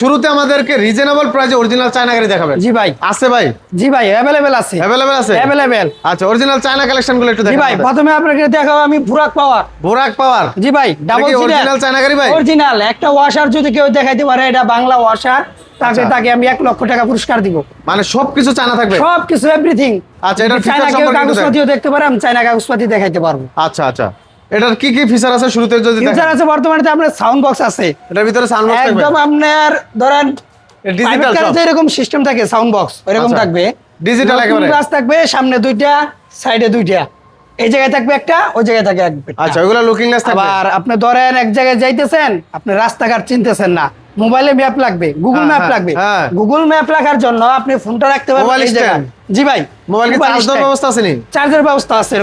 শুরুতে আমাদেরকে রিজনেবল প্রাইসে অরিজিনাল চায়না গাড়ি দেখাবেন। জি ভাই আছে ভাই? জি ভাই अवेलेबल আছে। अवेलेबल আছে? अवेलेबल। আচ্ছা, অরিজিনাল চায়না কালেকশন গুলো একটু জি দেখাবেন। ভাই প্রথমে আপনাকে দেখাবো আমি বুরাক পাওয়ার। বুরাক পাওয়ার? জি ভাই ডাবল সিটার অরিজিনাল চায়না গাড়ি ভাই? অরিজিনাল। একটা ওয়াশার যদি কেউ দেখাইতে পারে এটা বাংলা ওয়াশার, তাকে আমি 1 লক্ষ টাকা পুরস্কার দিব। মানে সবকিছু চায়না থাকবে? সবকিছু এভরিথিং। আচ্ছা, এটার চায়না ফিচার কেউ সম্পর্কে একটু কাগজপত্রও দেখতে পারে, আমি চায়না কাগজপত্র দেখাইতে পারবো। আচ্ছা আচ্ছা, এটার কি কি ফিচার আছে শুরুতে যদি ফিচার দেখান? আছে বর্তমানে আপনার সাউন্ড বক্স আছে, এটার ভিতরে সাউন্ড বক্স থাকবে? একদম আপনার ধরেন ডিজিটাল প্রাইভেট কারে এরকম সিস্টেম থাকে, সাউন্ড বক্স এরকম থাকবে, ডিজিটাল একেবারে গ্লাস থাকবে, সামনে দুইটা সাইডে দুইটা, এই জায়গায় থাকবে একটা, ওই জায়গায় থাকে একটা। আচ্ছা, ওগুলা লুকিং গ্লাস থাকবে? আবার আপনি ধরেন এক জায়গায় যাইতেছেন, আপনি রাস্তাঘাট চিনতেছেন না, মোবাইলে ম্যাপ লাগবে, গুগল ম্যাপ লাগবে, গুগল ম্যাপ রাখার জন্য আপনি ফোনটা রাখতে পারবেন এই জায়গায়। জি ভাই, মোবাইল কি চার্জ দেওয়ার ব্যবস্থা আছে নি? চার্জের ব্যবস্থা আছে,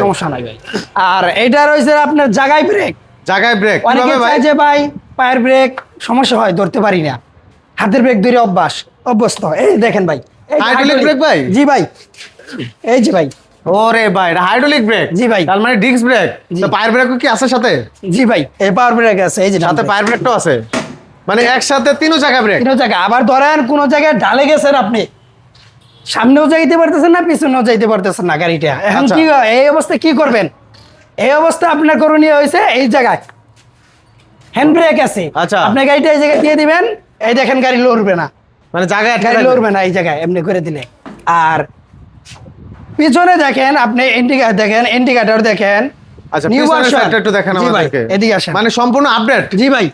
সমস্যা নাই ভাই। আর এইটা রয়েছে আপনার জায়গায় ব্রেক। জায়গায় ব্রেক অনেকে চায় যে ভাই পায়ের ব্রেক সমস্যা হয়, ধরতে পারি না, হাতের ব্রেক ধরে অভ্যস্ত। এই দেখেন ভাই, হাইড্রোলিক ব্রেক ভাই? জি ভাই, এই যে ভাই। ওরে ভাই, এটা হাইড্রোলিক ব্রেক? জি ভাই। তার মানে ডিস্ক ব্রেক? তো পায়ের ব্রেক কি আছে সাথে? জি ভাই, এই পাওয়ার ব্রেক আছে, এই যে সাথে পায়ের ব্রেকটাও আছে, মানে একসাথে তিনও জায়গা ব্রেক? তিনও জায়গা। আবার ধরেন কোন জায়গায় ঢালে গেছেন আপনি, সামনেও যাইতে পারতেছেন না, পিছনেও যাইতে পারতেছেন না গাড়িটা, এখন কি এই অবস্থায় কি করবেন? এই অবস্থা আপনার করণীয় হয়েছে এই জায়গায় হ্যান্ড ব্রেক আছে। আচ্ছা, আপনি গাড়িটা এই জায়গায় দিয়ে দিবেন, এই দেখেন গাড়ি লড়বে না, মানে জায়গায় গাড়ি লড়বে না এই জায়গায় এমনি করে দিলে। আর পিছনে দেখেন আপনি ইন্ডিকেটর দেখেন। আচ্ছা, পিছনের সাইডটা একটু দেখেন আমাদেরকে। এদিকে আসেন, মানে সম্পূর্ণ আপডেট? জি ভাই,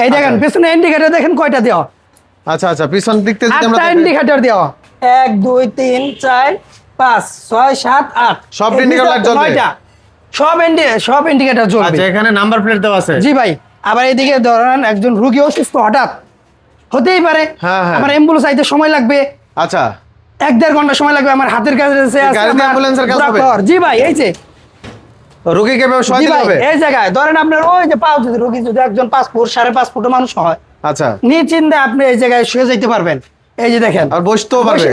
এই দেখেন পিছনে ইন্ডিকেটর দেখেন কয়টা দেওয়া। আচ্ছা আচ্ছা, পিছন দিক থেকে যদি আমরা দেখি, ইন্ডিকেটর দেওয়া 1 2 3 4 5 6 7 8, সব ইন্ডিকেটর লাইট জ্বলবে? 9টা সব ইন্ডিকেটর জ্বলবে। আচ্ছা, এখানে নাম্বার প্লেট দেওয়া আছে? জি ভাই। আবার এদিকে ধরেন একজন রোগী অসুস্থ, হঠাৎ হতেই পারে, আমার অ্যাম্বুলেন্স আইতে সময় লাগবে, আচ্ছা 1-1.5 ঘন্টা সময় লাগবে, আমার হাতের কাছে আছে গাড়িতে অ্যাম্বুলেন্সের কাজ হবে? জি ভাই, এই যে রোগীকে সহায় দিতে হবে এই জায়গায়। ধরেন আপনার ওই যে পাও, যদি রোগী যদি একজন 5 ফুট 5.5 ফুট মানুষ হয়, আচ্ছা, নিশ্চিন্তে আপনি এই জায়গায় শুয়ে যাইতে পারবেন। এই যে দেখেন, আর বসতেও পারবে?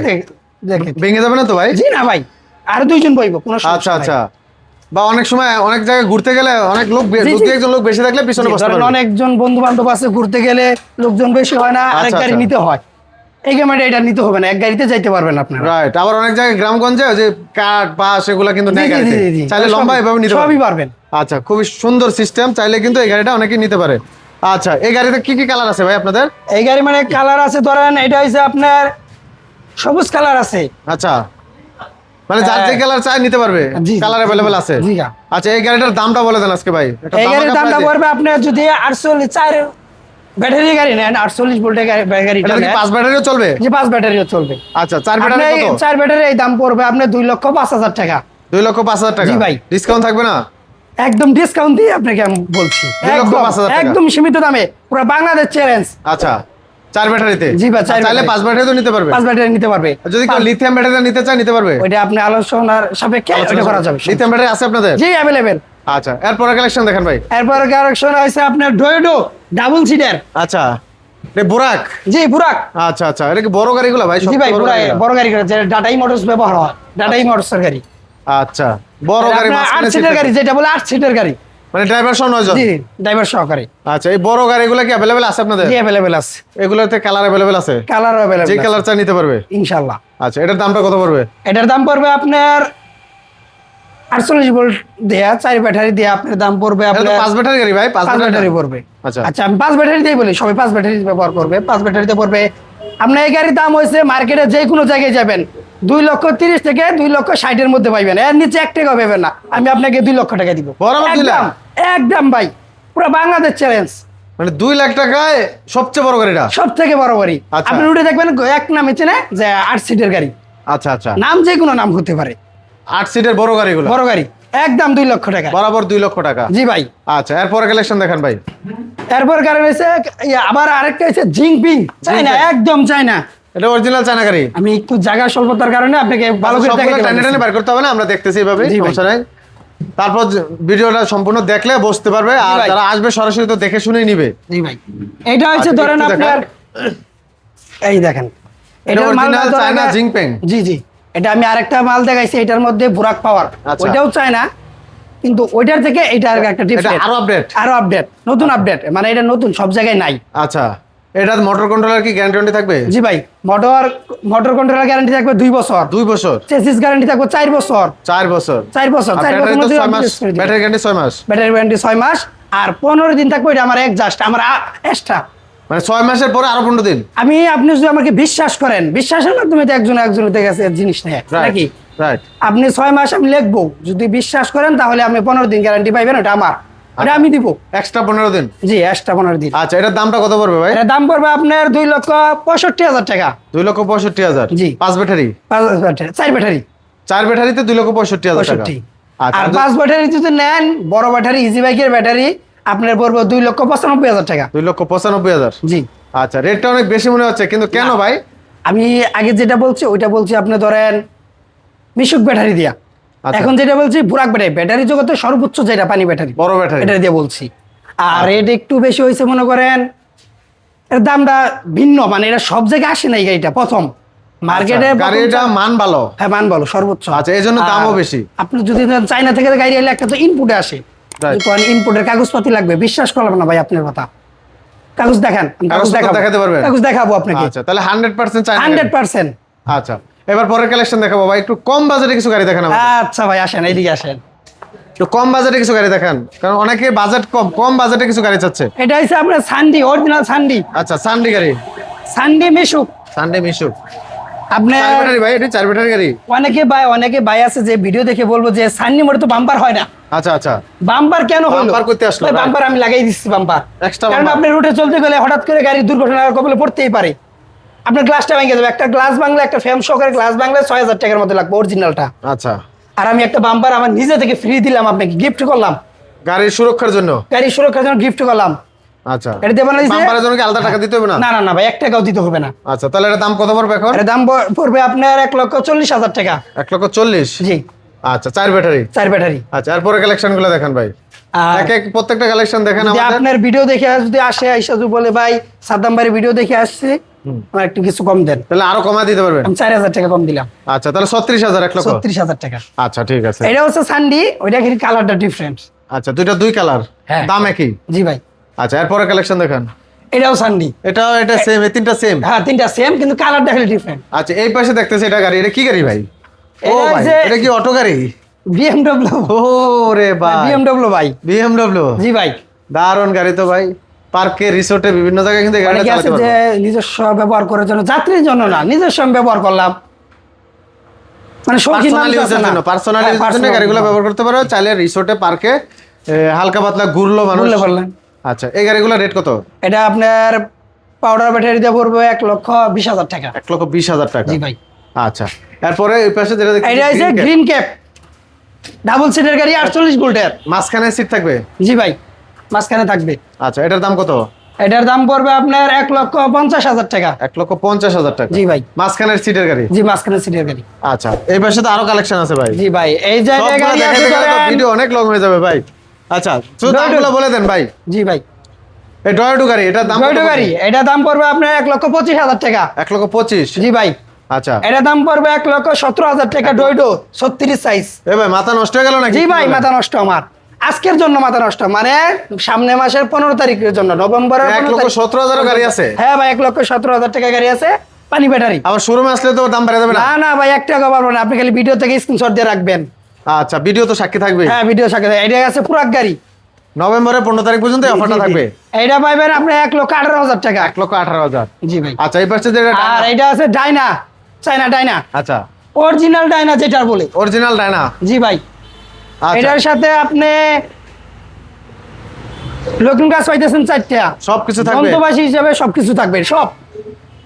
দেখেন ভেঙে যাবে না তো ভাই? জি না ভাই, আর 2 জন বইব, কোনো সমস্যা আচ্ছা নাই। আচ্ছা, বা অনেক সময় অনেক জায়গায় ঘুরতে গেলে অনেক লোক, একজন লোক বেশি থাকলে পিছনে বসতে পারবে। অনেকজন বন্ধু বান্ধব আছে, ঘুরতে গেলে লোকজন বেশি হয় না, আরেক গাড়ি নিতে হয়, এই গাড়িটা এটা নিতে হবে না, এক গাড়িতে যাইতে পারবেন আপনারা। রাইট। আবার অনেক জায়গায় গ্রামগঞ্জে যে কাঠ বাস এগুলা কিন্তু নেই গাড়িতে, চাইলে লম্বা এভাবে নিতে সবই পারবেন। আচ্ছা, খুবই সুন্দর সিস্টেম, চাইলে কিন্তু এই গাড়িটা অনেকেই নিতে পারে। আচ্ছা, এই গাড়িতে কি কি কালার আছে ভাই আপনাদের? এই গাড়ি মানে কালার আছে, ধরেন এটা হইছে আপনার সবুজ কালার আছে। আচ্ছা, মানে যার যে কালার চাই নিতে পারবে, কালার अवेलेबल আছে? জি। আচ্ছা, এই গাড়িটার দামটা বলে দেন আজকে ভাই। এই গাড়ির দামটা পড়বে আপনার যদি 48 ব্যাটারি গাড়ি নেন, 48 ভোল্টের গাড়িটা নেন, 5 ব্যাটারিও চলবে? জি 5 ব্যাটারিও চলবে। আচ্ছা, 4 ব্যাটারি কত? 4 ব্যাটারি এই দাম পড়বে আপনার 2,05,000 টাকা। 2,05,000 টাকা? জি ভাই। ডিসকাউন্ট থাকবে না? একদম ডিসকাউন্ট দিয়ে আপনাকে আমি বলছি, 2,05,000 টাকা একদম সীমিত দামে, পুরো বাংলাদেশ চ্যালেঞ্জ। আচ্ছা, 4 ব্যাটারিতে? জি ভাই, চাইলে 5 ব্যাটারি তো নিতে পারবে? 5 ব্যাটারি নিতে পারবে। যদি কেউ লিথিয়াম ব্যাটারি নিতে চায় নিতে পারবে? ওইটা আপনি আলোচনার সাপেক্ষে ওটা করা যাবে। লিথিয়াম ব্যাটারি আছে আপনাদের? জি अवेलेबल। আচ্ছা, এরপরে কালেকশন দেখেন ভাই। এরপরে কালেকশন আছে আপনার ডয়োডো ডাবল সিটার। আচ্ছা, এটা বুরাক? জি বুরাক। আচ্ছা আচ্ছা, এটা কি বড় গাড়িগুলো ভাই? জি ভাই, বড় গাড়ি, যেটা টাটাই মোটরস ব্যবহার হয়, টাটাই মোটরসের গাড়ি। আচ্ছা, বড় গাড়ি, 8 সিটের গাড়ি, যেটা বলে 8 সিটের গাড়ি, মানে ড্রাইভার সহ 9 জন? জি, ড্রাইভার সহকারী। আচ্ছা, এই বড় গাড়িগুলো কি अवेलेबल আছে আপনাদের? জি अवेलेबल আছে। এগুলোতে কালার अवेलेबल আছে? কালার अवेलेबल, যে কালার চাই নিতে পারবে ইনশাআল্লাহ। আচ্ছা, এটার দামটা কত পড়বে? এটার দাম পড়বে আপনার 48 ভোল্ট দেয়া 4 ব্যাটারি দিয়ে আপনার দাম পড়বে আপনার 5 ব্যাটারি গাড়ি ভাই? 5 ব্যাটারি পড়বে। আচ্ছা আচ্ছা, আমি 5 ব্যাটারি দিয়ে বলি, সবাই 5 ব্যাটারি ব্যবহার করবে। 5 ব্যাটারিতে পড়বে আপনার এই গাড়ির দাম হইছে মার্কেটে যে কোনো জায়গায় যাবেন 2,30,000 থেকে 2,60,000 এর মধ্যে পাইবেন, এর নিচে 1 টাকাও পাবেন না। আমি আপনাকে 2 লক্ষ টাকা দিব, একদম ভাই, পুরো বাংলাদেশ চ্যালেঞ্জ। মানে 2 লাখ টাকায় সবচেয়ে বড় গাড়িটা? সবথেকে বড় গাড়ি। আপনি উঠে দেখবেন এক নামে চেনে যে 8 সিটের গাড়ি। আচ্ছা আচ্ছা, নাম যে কোনো নাম হতে পারে। 8 সিটের বড় গাড়িগুলো? বড় গাড়ি, একদম 2 লক্ষ টাকা, বরাবর 2 লক্ষ টাকা? জি ভাই। আচ্ছা, এরপরে কালেকশন দেখেন ভাই। এরপর কারণ হইছে আবার আরেকটা হইছে জিংপিং, চায়না, একদম চায়না। এটা অরিজিনাল চায়না গাড়ি? আমি একটু জায়গা স্বল্পতার কারণে আপনাকে ভালো করে দেখাতে টানে টানে বের করতে হবে না, আমরা দেখতেছি এইভাবে, সমস্যা নাই। তারপর ভিডিওটা সম্পূর্ণ দেখলে বুঝতে পারবে, আর যারা আসবে সরাসরি তো দেখে শুনেই নিবে। জি ভাই, এটা হচ্ছে ধরেন আপনার, এই দেখেন, এটা অরিজিনাল চায়না জিংপেং? জি জি। এটা আমি আরেকটা মাল দেখাইছি, এটার মধ্যে বুরাক পাওয়ার, ওইটাও চায়না, কিন্তু ওইটার থেকে এটা একটা এটা ডিফারেন্ট, আরো আপডেট নতুন আপডেট, মানে এটা নতুন, সব জায়গায় নাই। আচ্ছা, এটা মোটর কন্ট্রোলার কি গ্যারান্টি থাকবে? জি ভাই, মোটর কন্ট্রোলার গ্যারান্টি থাকবে 2 বছর, 2 বছর, চেসিস গ্যারান্টি থাকবে 4 বছর, 4 বছর, 4 বছর, 4 ব্যাটারি বছর তো মধ্যে 6 মাস, ব্যাটারি গ্যারান্টি 6 মাস, ব্যাটারি গ্যারান্টি 6 মাস, আর 15 দিন থাকবে এটা আমার এক্সজাস্ট, আমার এক্সট্রা, মানে 6 মাসের পরে আরো 15 দিন। আপনি যদি আমাকে বিশ্বাস করেন, বিশ্বাসের মাধ্যমে তো একজনের কাছে জিনিস নেয় নাকি? রাইট। আপনি 6 মাস আমি লিখবো, যদি বিশ্বাস করেন তাহলে আপনি 15 দিন গ্যারান্টি পাইবেন, ওটা আমার, ওটা আমি দিব এক্সট্রা 15 দিন। জি, এক্সট্রা 15 দিন। আচ্ছা, এটার দামটা কত পড়বে ভাই? এটার দাম পড়বে আপনার 2,65,000 টাকা। 2,65,000। জি। 5 ব্যাটারি? 4 ব্যাটারি। 4 ব্যাটারিতে 2,65,000 টাকা। 65। আচ্ছা, আর 5 ব্যাটারি যদি নেন, বড় ব্যাটারি, ইজি বাইকের ব্যাটারি, আপনার পড়বে 2,95,000 টাকা। 2,95,000। জি। আচ্ছা, রেটটা অনেক বেশি মনে হচ্ছে, কিন্তু কেন ভাই? আমি আগে যেটা বলছি ওইটা বলছি আপনি ধরেন মিশুক ব্যাটারি দিয়া, আচ্ছা। এখন যেটা বলছি বুরাক ব্যাটারি, ব্যাটারি জগতে সর্বোচ্চ যেটা পানি ব্যাটারি, বড় ব্যাটারি, এটা দিয়ে বলছি। আর রেট একটু বেশি হয়েছে মনে করেন, এর দামটা ভিন্ন, মানে এটা সব জায়গায় আসে না এই গাড়িটা, প্রথম মার্কেটে। গাড়িটা মান ভালো? হ্যাঁ, মান ভালো, সর্বোচ্চ। আচ্ছা, এই জন্য দামও বেশি। আপনি যদি চায়না থেকে গাড়ি এলে একটা তো ইনপুটে আসে, ইনপুটের কাগজপাতি লাগবে, বিশ্বাস করলাম না ভাই আপনার কথা। কাগজ দেখান, দেখাতে পারবেন? কাগজ দেখাবো আপনাকে। আচ্ছা, তাহলে 100% চায়না? 100%। আচ্ছা, এবার পরের কালেকশন দেখাবো ভাই, একটু কম বাজেটে কিছু গাড়ি দেখান আমাদের। আচ্ছা ভাই, আসেন এইদিকে আসেন, একটু কম বাজেটে কিছু গাড়ি দেখান, কারণ অনেকে বাজেট কম বাজেটে কিছু গাড়ি চাচ্ছে। এটা হচ্ছে আপনার সান্ডি, অরিজিনাল সান্ডি। আচ্ছা, সান্ডি গাড়ি, সান্ডি মিশুক। সান্ডি মিশুক। আপনার 4 ব্যাটারি ভাই, এটা 4 ব্যাটারি গাড়ি। অনেকে ভাই আছে যে ভিডিও দেখে বলবো যে সান্ডি মোটর তো বাম্পার হয় না। আচ্ছা আচ্ছা, বাম্পার কেন হলো? বাম্পার করতে আসলো? বাম্পার আমি লাগাই দিচ্ছি, বাম্পার এক্সট্রা কারণ বাম্পার। আপনি রুটে চলতে গেলে হঠাৎ করে গাড়ি দুর্ঘটনার কবলে পড়তেই পারে, আপনার গ্লাসটা ভেঙে যাবে। একটা গ্লাস ভাঙলে, একটা ফ্রেম সহকারে গ্লাস ভাঙলে 6,000 টাকার মধ্যে লাগবে অরিজিনালটা। আচ্ছা, আর আমি একটা বাম্পার আমার নিজে থেকে ফ্রি দিলাম, আপনাকে গিফট করলাম, গাড়ির সুরক্ষার জন্য, গাড়ির সুরক্ষার জন্য গিফট করলাম। আচ্ছা, এটা দেবেন না? বাম্পারের জন্য কি আলাদা টাকা দিতে হবে না? না না না ভাই, 1 টাকাও দিতে হবে না। আচ্ছা, তাহলে এর দাম কত পড়বে এখন? এর দাম পড়বে আপনার 1,40,000 টাকা। 1,40,000? জি। আচ্ছা, 4 ব্যাটারি। 4 ব্যাটারি। আচ্ছা, এরপরে কালেকশন গুলো দেখান ভাই, আর প্রত্যেকটা কালেকশন দেখেন যদি আমাদের। আপনার ভিডিও দেখে যদি আসে, আইসা যদি বলে ভাই সাদ্দাম ভাইয়ের ভিডিও দেখে আসছে, আমার একটু কিছু কম দেন, তাহলে আরো কমা দিতে পারবেন? আমি 4,000 টাকা কম দিলাম। আচ্ছা, তাহলে 36,000, 1,00,000। 36,000 টাকা। আচ্ছা, ঠিক আছে। এটা হচ্ছে সান্ডি, ওইটা কিন্তু কালারটা ডিফারেন্ট। আচ্ছা, দুইটা 2 কালার, হ্যাঁ। দাম একই? জি ভাই। আচ্ছা, এরপরে কালেকশন দেখান। এটাও সান্ডি। এটা সেম, এই তিনটা সেম? হ্যাঁ, তিনটা সেম, কিন্তু কালারটা খালি ডিফারেন্ট। আচ্ছা, এই পাশে দেখতেছি এটা গাড়ি, এটা কি গাড়ি ভাই? ও এটা ভাই, যে- এটা কি অটো গাড়ি? BMW। ও রে ভাই, BMW ভাই। BMW। জি ভাই। দারুণ গাড়ি তো ভাই, পার্কে, রিসোর্টে, বিভিন্ন জায়গায় কিন্তু এই গাড়িটা অনেকে আছে চালাতে যে পারবো। নিজস্ব ব্যবহার করার জন্য, যাত্রীর জন্য না, নিজস্ব আমি ব্যবহার করলাম, মানে শৌখিন পার্সোনাল ইউজের জন্য, পার্সোনাল ইউজের জন্য গাড়িগুলো ব্যবহার করতে পারো, চাইলে রিসোর্টে, পার্কে হালকা পাতলা ঘুরলো মানুষ। বললেন। আচ্ছা, এই গাড়িগুলোর রেট কত? এটা আপনার পাউডার ব্যাটারি দিয়ে পড়বে 1,20,000 টাকা। 1,20,000 টাকা। জি ভাই। আচ্ছা, এরপরে এই পাশে যেটা দেখছি, এটা হচ্ছে গ্রিন ক্যাপ, ডাবল সিটের গাড়ি, 48 ভোল্টের। মাঝখানে সিট থাকবে? জি ভাই, মাঝখানে থাকবে। আচ্ছা, এটার দাম কত? এটার দাম পড়বে আপনার 1,50,000 টাকা। 1,50,000 টাকা। জি ভাই। মাঝখানের সিটের গাড়ি? জি, মাঝখানে সিটের গাড়ি। আচ্ছা, এই পাশে তো আরো কালেকশন আছে ভাই। জি ভাই, এই জায়গায় গাড়ি আছে ধরেন। ভিডিও অনেক লং হয়ে যাবে ভাই। আচ্ছা, শুধু দামগুলো বলে দেন ভাই। জি ভাই। এই ডয়টো গাড়ি, এটার দাম কত? টয়োটা গাড়ি, এটার দাম পড়বে আপনার 1,25,000 টাকা। 1,25,000? জি ভাই। আচ্ছা, এটার দাম পড়বে 1,17,000 টাকা। টয়োটো 36 সাইজ। এ ভাই, মাথা নষ্ট হয়ে গেল নাকি? জি ভাই, মাথা নষ্ট আমার, আজকের জন্য মাথা নষ্ট, মানে সামনে মাসের 15 তারিখের জন্য, নভেম্বরের 15 তারিখ। 1,17,000 গাড়ি আছে? হ্যাঁ ভাই, 1,17,000 টাকা গাড়ি আছে, পানি ব্যাটারি। আবার শোরুমে আসলে তো দাম বেড়ে যাবে না? না না ভাই, 1 টাকা পারবেন না, আপনি খালি ভিডিও থেকে স্ক্রিনশট দিয়ে রাখবেন। আচ্ছা, ভিডিও তো সাক্ষী থাকবে? হ্যাঁ, ভিডিও সাথে। এটা আছে পুরাক গাড়ি, নভেম্বরের 15 তারিখ পর্যন্ত এই অফারটা থাকবে। এটা পাইবেন আপনি 1,18,000 টাকা। 1,18,000? জি ভাই। আচ্ছা, এই পাশে যেটা, আর এটা আছে ডাইনা, চায়না ডাইনা, আচ্ছা, অরিজিনাল ডাইনা যেটা বলে। Original Diana? জি ভাই। আচ্ছা, এটার সাথে আপনি লকিং গ্লাস পাইতেছেন 4টা, সবকিছু থাকবে? যন্ত্রপাতি হিসাবে সবকিছু থাকবে, সব।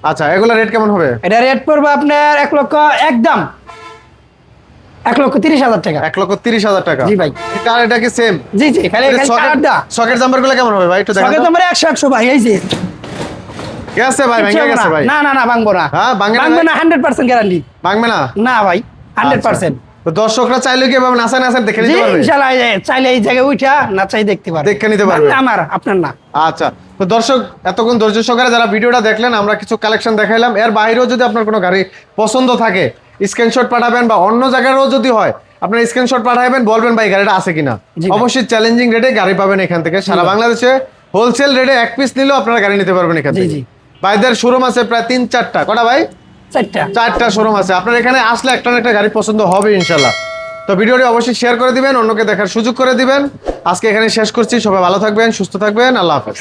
আচ্ছা, এগুলা রেট কেমন হবে? এটা রেট পড়বে আপনার 1 লক্ষ, একদম 1,30,000 টাকা। 1,30,000 টাকা? জি ভাই। এটা কি সেম? জি জি, খালি কালারটা। সকেট জাম্পার গুলো কেমন হবে ভাই, একটু দেখান সকেট তো। নাম্বার 100 ভাই, এই যে গেছে ভাই, ভেঙে গেছে ভাই? না না না, ভাঙবো না। হ্যাঁ, ভাঙবে না ভাঙবে ভাই? না, 100% গ্যারান্টি। ভাঙবে না? না ভাই, 100%। তো দর্শকরা চাইলে কি ভাবে নাচা নাচা দেখে জি, নিতে পারবে? ইনশাআল্লাহ, চাইলে এই জায়গায় উঠা না চাই দেখতে পারবে, দেখে নিতে পারবে। আমার, আপনার না। আচ্ছা, তো দর্শক এতক্ষণ ধৈর্য সহকারে যারা ভিডিওটা দেখলেন, আমরা কিছু কালেকশন দেখাইলাম। এর বাইরেও যদি আপনার কোনো গাড়ি পছন্দ থাকে, স্ক্রিনশট পাঠাবেন, বা অন্য জায়গারও যদি হয় আপনার স্ক্রিনশট পাঠাবেন, বলবেন ভাই গাড়িটা আছে কিনা। জি ভাই। অবশ্যই চ্যালেঞ্জিং রেটে গাড়ি পাবেন এখান থেকে সারা বাংলাদেশে। হোলসেল রেটে এক পিস নিলেও আপনারা গাড়ি নিতে পারবেন এখান জি, থেকে। জি। ভাইদের শোরুম আছে প্রায় 3-4টা, কটা ভাই? 4টা শোরুম আছে। আপনার এখানে আসলে একটা না একটা গাড়ি পছন্দ হবে ইনশাল্লাহ। তো ভিডিওটি অবশ্যই শেয়ার করে দিবেন, অন্যকে দেখার সুযোগ করে দিবেন। আজকে এখানে শেষ করছি। সবাই ভালো থাকবেন, সুস্থ থাকবেন, আল্লাহ হাফেজ।